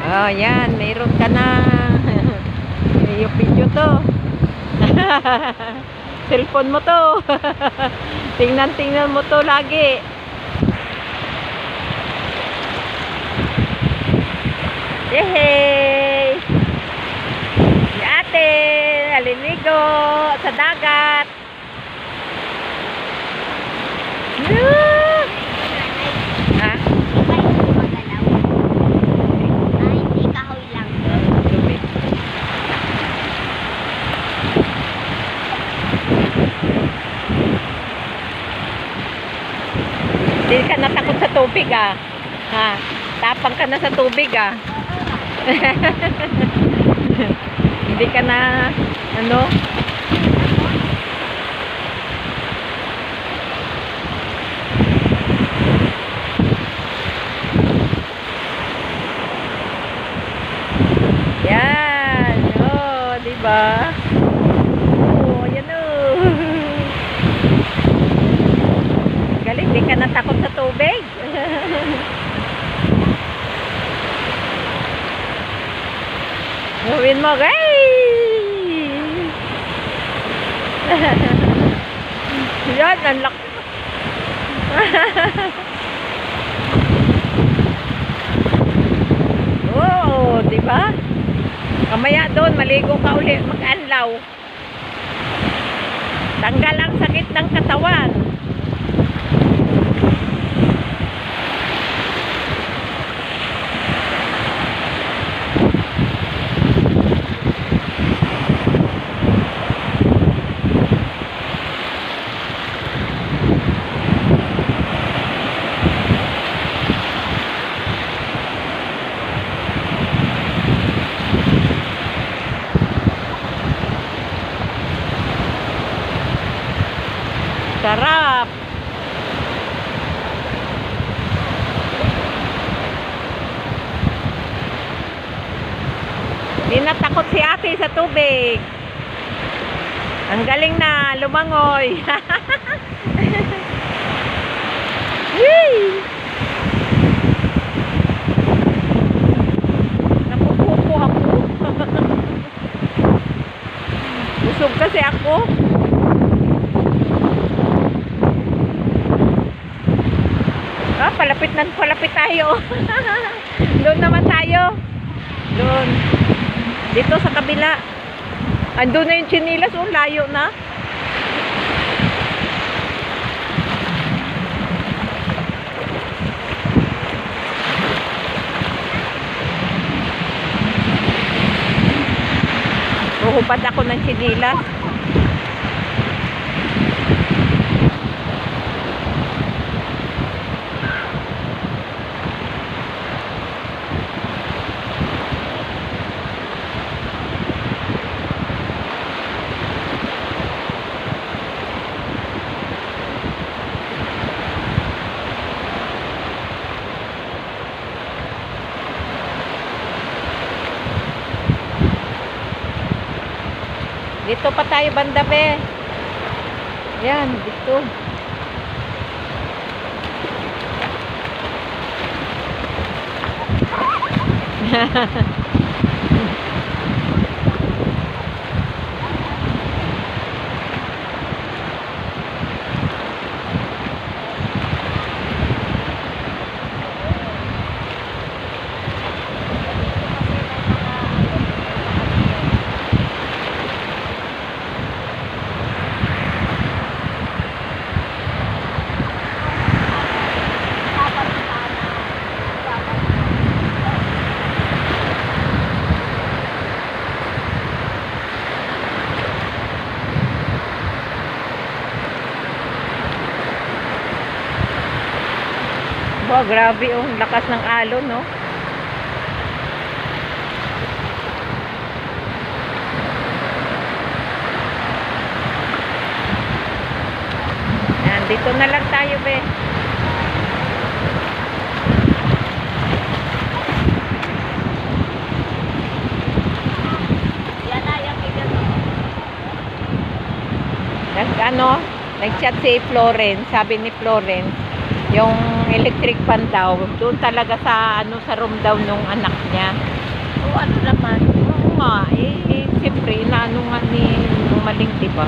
Oh, yan. Mayroon ka na. Yung video to. Cellphone mo to. Tingnan mo to lagi. Yehey! Si ate, aliligo sa dagat. Ha? Hindi kahoy lang. Tubig. Hindi ka natakot sa tubig ah. Ha? Tapang ka na sa tubig ah. Hindi ka na ano? Yan. Oh, di ba? Oh, yan oh. Galing, di ka natakot sa tubig. Gawin mo, guys! Yan, ang laki. Oh, di ba? Mamaya doon, maligo ka uli, mag-anlaw. Tanggal ang sakit ng katawan. Sarap. Di natakot si ate sa tubig. Ang galing na lumangoy. Yay! Napupupo ako. Busog kasi ako. Ah, palapit tayo. Doon naman tayo. Doon. Dito sa kabila. Andun na yung chinilas. Oh, layo na. Huhubad ako ng chinilas. Dito pa tayo banda be. Yan, dito. Wow, grabe oh, lakas ng alon, no? Yan, dito na lang tayo, be. Yan na, yung bigat. Nag-chat si Florence, sabi ni Florence, Yung electric fan daw, doon talaga sa ano sa room daw nung anak niya. O ano naman. Oo nga, siyempre, inaano nga ni nung maling, diba?